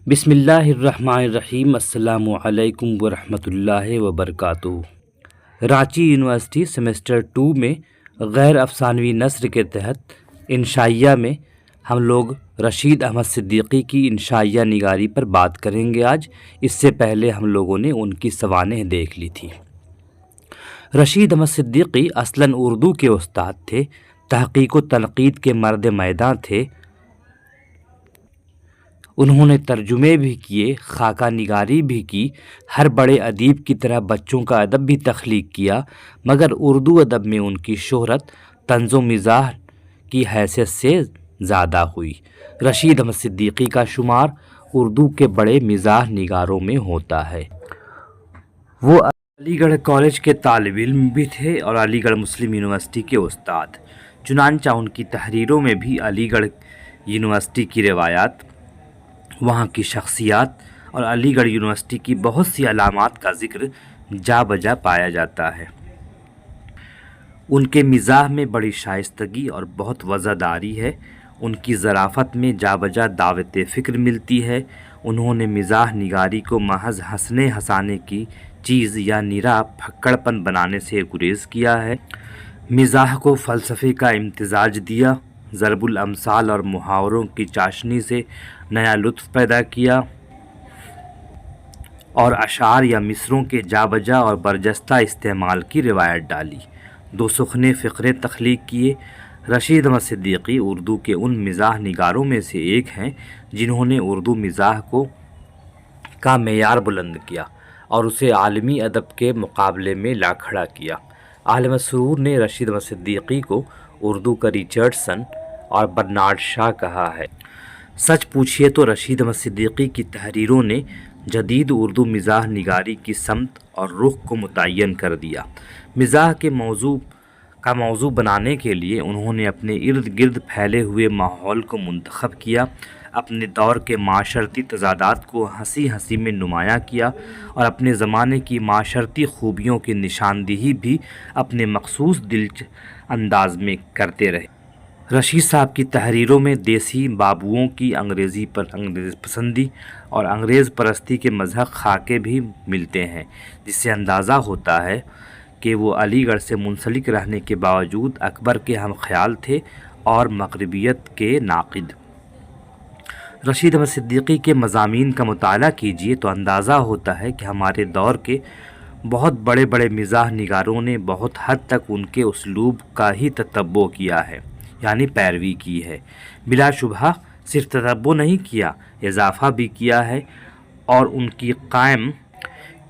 بسم اللہ الرحمن الرحیم۔ السلام علیکم ورحمۃ اللہ وبرکاتہ۔ رانچی یونیورسٹی سیمسٹر 2 میں غیر افسانوی نثر کے تحت انشائیہ میں ہم لوگ رشید احمد صدیقی کی انشائیہ نگاری پر بات کریں گے آج۔ اس سے پہلے ہم لوگوں نے ان کی سوانح دیکھ لی تھی۔ رشید احمد صدیقی اصلاً اردو کے استاد تھے، تحقیق و تنقید کے مرد میداں تھے۔ انہوں نے ترجمے بھی کیے، خاکہ نگاری بھی کی، ہر بڑے ادیب کی طرح بچوں کا ادب بھی تخلیق کیا، مگر اردو ادب میں ان کی شہرت طنز و مزاح کی حیثیت سے زیادہ ہوئی۔ رشید احمد صدیقی کا شمار اردو کے بڑے مزاح نگاروں میں ہوتا ہے۔ وہ علی گڑھ کالج کے طالب علم بھی تھے اور علی گڑھ مسلم یونیورسٹی کے استاد، چنانچہ ان کی تحریروں میں بھی علی گڑھ یونیورسٹی کی روایات، وہاں کی شخصیات اور علی گڑھ یونیورسٹی کی بہت سی علامات کا ذکر جا بجا پایا جاتا ہے۔ ان کے مزاح میں بڑی شائستگی اور بہت وزاداری ہے، ان کی ظرافت میں جا بجا دعوت فکر ملتی ہے۔ انہوں نے مزاح نگاری کو محض ہنسنے ہنسانے کی چیز یا نرا پھکڑ پن بنانے سے گریز کیا ہے۔ مزاح کو فلسفے کا امتزاج دیا، ضرب الامثال اور محاوروں کی چاشنی سے نیا لطف پیدا کیا اور اشعار یا مصروں کے جا بجا اور برجستہ استعمال کی روایت ڈالی، دو سخنے فقرے تخلیق کیے۔ رشید احمد صدیقی اردو کے ان مزاح نگاروں میں سے ایک ہیں جنہوں نے اردو مزاح کا معیار بلند کیا اور اسے عالمی ادب کے مقابلے میں لا کھڑا کیا۔ عالم سرور نے رشید احمد صدیقی کو اردو کا ریچرڈسن اور برنارڈ شاہ کہا ہے۔ سچ پوچھیے تو رشید احمد صدیقی کی تحریروں نے جدید اردو مزاح نگاری کی سمت اور رخ کو متعین کر دیا۔ مزاح کے موضوع بنانے کے لیے انہوں نے اپنے ارد گرد پھیلے ہوئے ماحول کو منتخب کیا، اپنے دور کے معاشرتی تضادات کو ہنسی ہنسی میں نمایاں کیا اور اپنے زمانے کی معاشرتی خوبیوں کی نشاندہی بھی اپنے مخصوص دلچ انداز میں کرتے رہے۔ رشید صاحب کی تحریروں میں دیسی بابوؤں کی انگریز پسندی اور انگریز پرستی کے مذہب خاکے بھی ملتے ہیں، جس سے اندازہ ہوتا ہے کہ وہ علی گڑھ سے منسلک رہنے کے باوجود اکبر کے ہم خیال تھے اور مغربیت کے ناقد۔ رشید احمد صدیقی کے مضامین کا مطالعہ کیجیے تو اندازہ ہوتا ہے کہ ہمارے دور کے بہت بڑے بڑے مزاح نگاروں نے بہت حد تک ان کے اسلوب کا ہی تتبع کیا ہے، یعنی پیروی کی ہے۔ بلا شبہ صرف تتبع نہیں کیا، اضافہ بھی کیا ہے اور ان کی قائم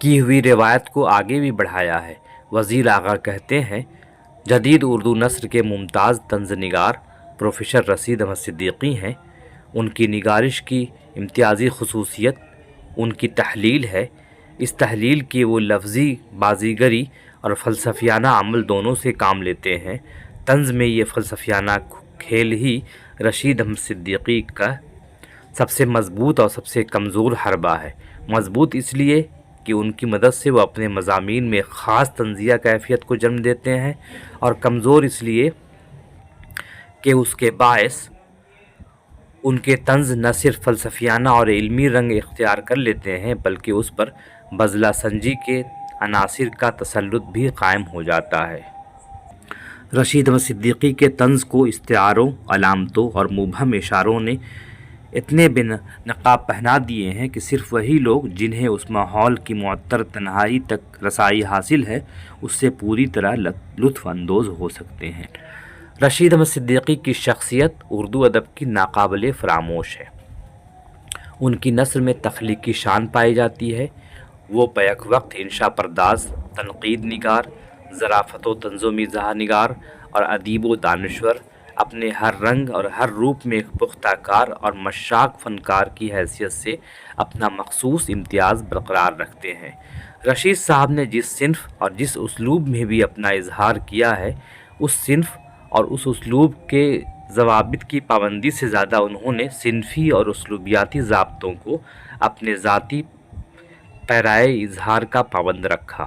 کی ہوئی روایت کو آگے بھی بڑھایا ہے۔ وزیر آغا کہتے ہیں، جدید اردو نثر کے ممتاز طنز نگار پروفیسر رشید احمد صدیقی ہیں۔ ان کی نگارش کی امتیازی خصوصیت ان کی تحلیل ہے۔ اس تحلیل کی وہ لفظی بازیگری اور فلسفیانہ عمل دونوں سے کام لیتے ہیں۔ طنز میں یہ فلسفیانہ کھیل ہی رشید احمد صدیقی کا سب سے مضبوط اور سب سے کمزور حربہ ہے۔ مضبوط اس لیے کہ ان کی مدد سے وہ اپنے مضامین میں خاص طنزیہ کیفیت کو جنم دیتے ہیں، اور کمزور اس لیے کہ اس کے باعث ان کے طنز نہ صرف فلسفیانہ اور علمی رنگ اختیار کر لیتے ہیں بلکہ اس پر بزلہ سنجی کے عناصر کا تسلط بھی قائم ہو جاتا ہے۔ رشید احمد صدیقی کے طنز کو استعاروں، علامتوں اور مبہم اشاروں نے اتنے بے نقاب پہنا دیے ہیں کہ صرف وہی لوگ جنہیں اس ماحول کی معطر تنہائی تک رسائی حاصل ہے اس سے پوری طرح لطف اندوز ہو سکتے ہیں۔ رشید احمد صدیقی کی شخصیت اردو ادب کی ناقابل فراموش ہے۔ ان کی نثر میں تخلیقی شان پائی جاتی ہے۔ وہ بیک وقت انشا پرداز، تنقید نگار، ظرافت و طنز و مزاح نگار اور ادیب و دانشور، اپنے ہر رنگ اور ہر روپ میں ایک پختہ کار اور مشاق فنکار کی حیثیت سے اپنا مخصوص امتیاز برقرار رکھتے ہیں۔ رشید صاحب نے جس صنف اور جس اسلوب میں بھی اپنا اظہار کیا ہے، اس صنف اور اس اسلوب کے ضوابط کی پابندی سے زیادہ انہوں نے صنفی اور اسلوبیاتی ضابطوں کو اپنے ذاتی پیرائے اظہار کا پابند رکھا۔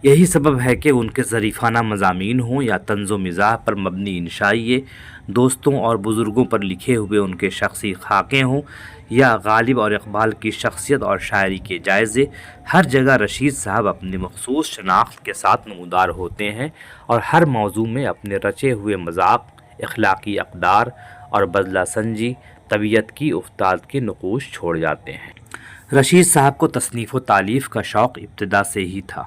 یہی سبب ہے کہ ان کے ظریفانہ مضامین ہوں یا طنز و مزاح پر مبنی انشائیے، دوستوں اور بزرگوں پر لکھے ہوئے ان کے شخصی خاکے ہوں یا غالب اور اقبال کی شخصیت اور شاعری کے جائزے، ہر جگہ رشید صاحب اپنی مخصوص شناخت کے ساتھ نمودار ہوتے ہیں اور ہر موضوع میں اپنے رچے ہوئے مذاق، اخلاقی اقدار اور بدلہ سنجی، طبیعت کی افتاد کے نقوش چھوڑ جاتے ہیں۔ رشید صاحب کو تصنیف و تالیف کا شوق ابتدا سے ہی تھا۔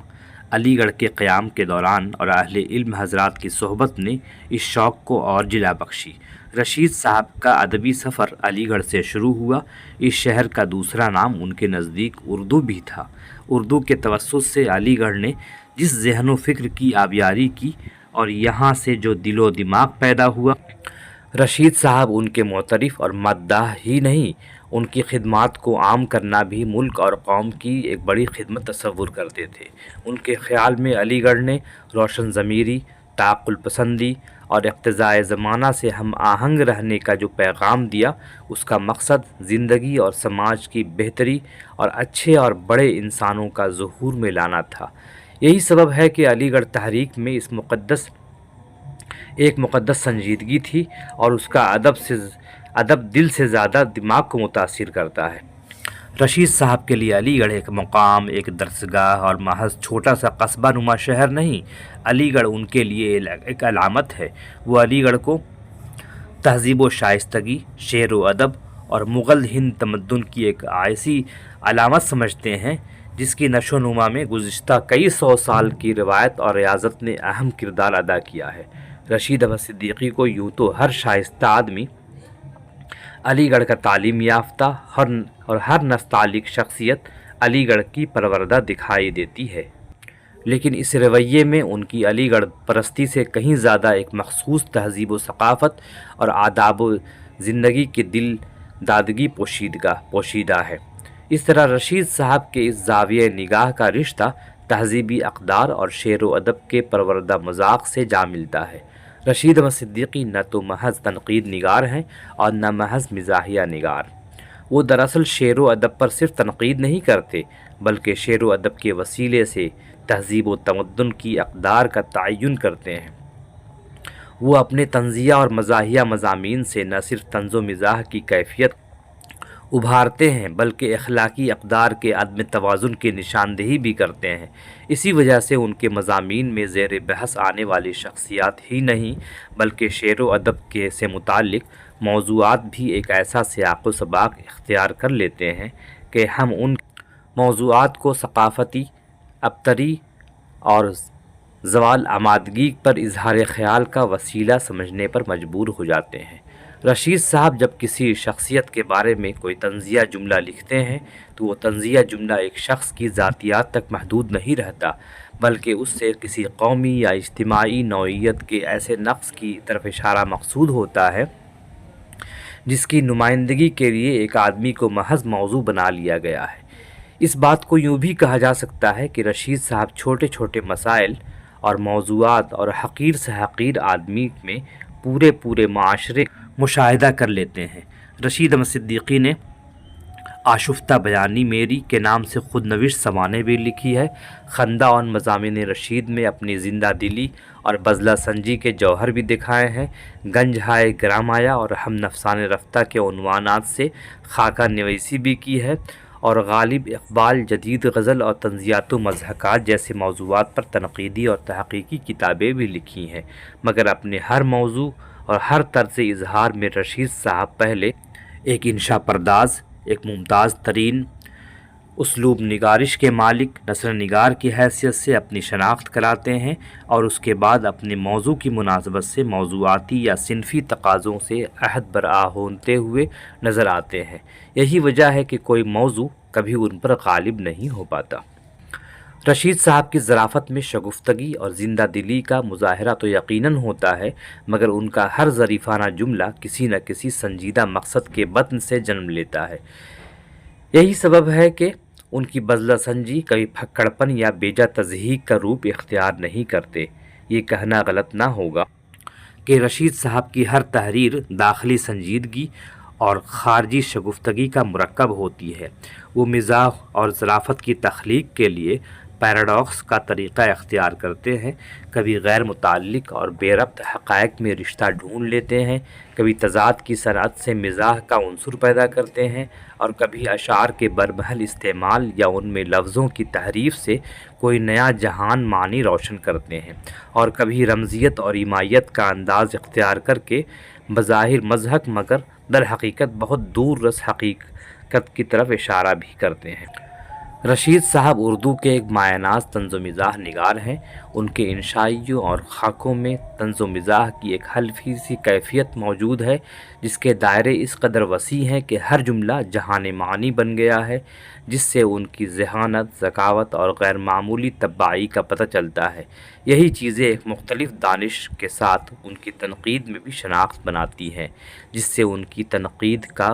علی گڑھ کے قیام کے دوران اور اہل علم حضرات کی صحبت نے اس شوق کو اور جلا بخشی۔ رشید صاحب کا ادبی سفر علی گڑھ سے شروع ہوا۔ اس شہر کا دوسرا نام ان کے نزدیک اردو بھی تھا۔ اردو کے توسط سے علی گڑھ نے جس ذہن و فکر کی آبیاری کی اور یہاں سے جو دل و دماغ پیدا ہوا، رشید صاحب ان کے معترف اور مداح ہی نہیں، ان کی خدمات کو عام کرنا بھی ملک اور قوم کی ایک بڑی خدمت تصور کرتے تھے۔ ان کے خیال میں علی گڑھ نے روشن ضمیری، تعقل پسندی اور اقتضائے زمانہ سے ہم آہنگ رہنے کا جو پیغام دیا، اس کا مقصد زندگی اور سماج کی بہتری اور اچھے اور بڑے انسانوں کا ظہور میں لانا تھا۔ یہی سبب ہے کہ علی گڑھ تحریک میں ایک مقدس سنجیدگی تھی اور اس کا ادب دل سے زیادہ دماغ کو متاثر کرتا ہے۔ رشید صاحب کے لیے علی گڑھ ایک مقام، ایک درسگاہ اور محض چھوٹا سا قصبہ نما شہر نہیں، علی گڑھ ان کے لیے ایک علامت ہے۔ وہ علی گڑھ کو تہذیب و شائستگی، شعر و ادب اور مغل ہند تمدن کی ایک ایسی علامت سمجھتے ہیں جس کی نشو و نما میں گزشتہ کئی سو سال کی روایت اور ریاضت نے اہم کردار ادا کیا ہے۔ رشید احمد صدیقی کو یوں تو ہر شائستہ آدمی علی گڑھ کا تعلیم یافتہ اور ہر نستعلیق شخصیت علی گڑھ کی پروردہ دکھائی دیتی ہے، لیکن اس رویے میں ان کی علی گڑھ پرستی سے کہیں زیادہ ایک مخصوص تہذیب و ثقافت اور آداب و زندگی کی دل دادگی پوشیدہ ہے۔ اس طرح رشید صاحب کے اس زاویہ نگاہ کا رشتہ تہذیبی اقدار اور شعر و ادب کے پروردہ مذاق سے جا ملتا ہے۔ رشید احمد صدیقی نہ تو محض تنقید نگار ہیں اور نہ محض مزاحیہ نگار۔ وہ دراصل شعر و ادب پر صرف تنقید نہیں کرتے، بلکہ شعر و ادب کے وسیلے سے تہذیب و تمدن کی اقدار کا تعین کرتے ہیں۔ وہ اپنے طنزیہ اور مزاحیہ مضامین سے نہ صرف طنز و مزاح کی کیفیت ابھارتے ہیں بلکہ اخلاقی اقدار کے عدم توازن کی نشاندہی بھی کرتے ہیں۔ اسی وجہ سے ان کے مضامین میں زیر بحث آنے والی شخصیات ہی نہیں بلکہ شعر و ادب سے متعلق موضوعات بھی ایک ایسا سیاق و سباق اختیار کر لیتے ہیں کہ ہم ان موضوعات کو ثقافتی ابتری اور زوال آمادگی پر اظہار خیال کا وسیلہ سمجھنے پر مجبور ہو جاتے ہیں۔ رشید صاحب جب کسی شخصیت کے بارے میں کوئی طنزیہ جملہ لکھتے ہیں تو وہ طنزیہ جملہ ایک شخص کی ذاتیات تک محدود نہیں رہتا بلکہ اس سے کسی قومی یا اجتماعی نوعیت کے ایسے نقص کی طرف اشارہ مقصود ہوتا ہے جس کی نمائندگی کے لیے ایک آدمی کو محض موضوع بنا لیا گیا ہے۔ اس بات کو یوں بھی کہا جا سکتا ہے کہ رشید صاحب چھوٹے چھوٹے مسائل اور موضوعات اور حقیر سے حقیر آدمی میں پورے معاشرے مشاہدہ کر لیتے ہیں۔ رشید احمد صدیقی نے آشفتہ بیانی میری کے نام سے خود نوشت سوانح بھی لکھی ہے۔ خندہ اور مضامین رشید میں اپنی زندہ دلی اور بزلہ سنجی کے جوہر بھی دکھائے ہیں۔ گنج ہائے گرامایا اور ہم نفسان رفتہ کے عنوانات سے خاکہ نویسی بھی کی ہے اور غالب اقبال جدید غزل اور طنزیات و مضحکات جیسے موضوعات پر تنقیدی اور تحقیقی کتابیں بھی لکھی ہیں، مگر اپنے ہر موضوع اور ہر طرز اظہار میں رشید صاحب پہلے ایک انشا پرداز، ایک ممتاز ترین اسلوب نگارش کے مالک نثر نگار کی حیثیت سے اپنی شناخت کراتے ہیں اور اس کے بعد اپنے موضوع کی مناسبت سے موضوعاتی یا صنفی تقاضوں سے عہد برآ ہوتے ہوئے نظر آتے ہیں۔ یہی وجہ ہے کہ کوئی موضوع کبھی ان پر غالب نہیں ہو پاتا۔ رشید صاحب کی ظرافت میں شگفتگی اور زندہ دلی کا مظاہرہ تو یقیناً ہوتا ہے، مگر ان کا ہر ظریفانہ جملہ کسی نہ کسی سنجیدہ مقصد کے بطن سے جنم لیتا ہے۔ یہی سبب ہے کہ ان کی بزلہ سنجی کبھی پھکڑپن یا بیجا تضحیک کا روپ اختیار نہیں کرتے۔ یہ کہنا غلط نہ ہوگا کہ رشید صاحب کی ہر تحریر داخلی سنجیدگی اور خارجی شگفتگی کا مرکب ہوتی ہے۔ وہ مزاح اور ظرافت کی تخلیق کے لیے پیراڈاکس کا طریقہ اختیار کرتے ہیں، کبھی غیر متعلق اور بے ربط حقائق میں رشتہ ڈھونڈ لیتے ہیں، کبھی تضاد کی صنعت سے مزاح کا عنصر پیدا کرتے ہیں، اور کبھی اشعار کے برمحل استعمال یا ان میں لفظوں کی تحریف سے کوئی نیا جہان معنی روشن کرتے ہیں، اور کبھی رمزیت اور ایمائیت کا انداز اختیار کر کے بظاہر مضحک مگر در حقیقت بہت دور رس حقیقت کی طرف اشارہ بھی کرتے ہیں۔ رشید صاحب اردو کے ایک مایہ ناز طنز و مزاح نگار ہیں۔ ان کے انشائیوں اور خاکوں میں طنز و مزاح کی ایک حلفی سی کیفیت موجود ہے جس کے دائرے اس قدر وسیع ہیں کہ ہر جملہ جہان معنی بن گیا ہے، جس سے ان کی ذہانت، ذکاوت اور غیر معمولی طباعی کا پتہ چلتا ہے۔ یہی چیزیں ایک مختلف دانش کے ساتھ ان کی تنقید میں بھی شناخت بناتی ہیں، جس سے ان کی تنقید کا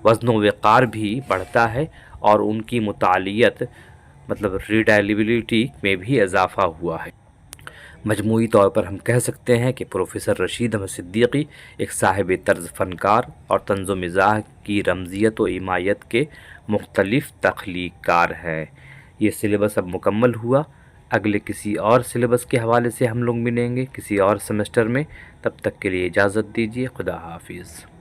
وزن و وقار بھی بڑھتا ہے اور ان کی مطالعیت ریڈیبلٹی میں بھی اضافہ ہوا ہے۔ مجموعی طور پر ہم کہہ سکتے ہیں کہ پروفیسر رشید احمد صدیقی ایک صاحب طرز فنکار اور طنز و مزاح کی رمزیت و ایمائیت کے مختلف تخلیق کار ہیں۔ یہ سلیبس اب مکمل ہوا۔ اگلے کسی اور سلیبس کے حوالے سے ہم لوگ ملیں گے کسی اور سیمسٹر میں۔ تب تک کے لیے اجازت دیجیے۔ خدا حافظ۔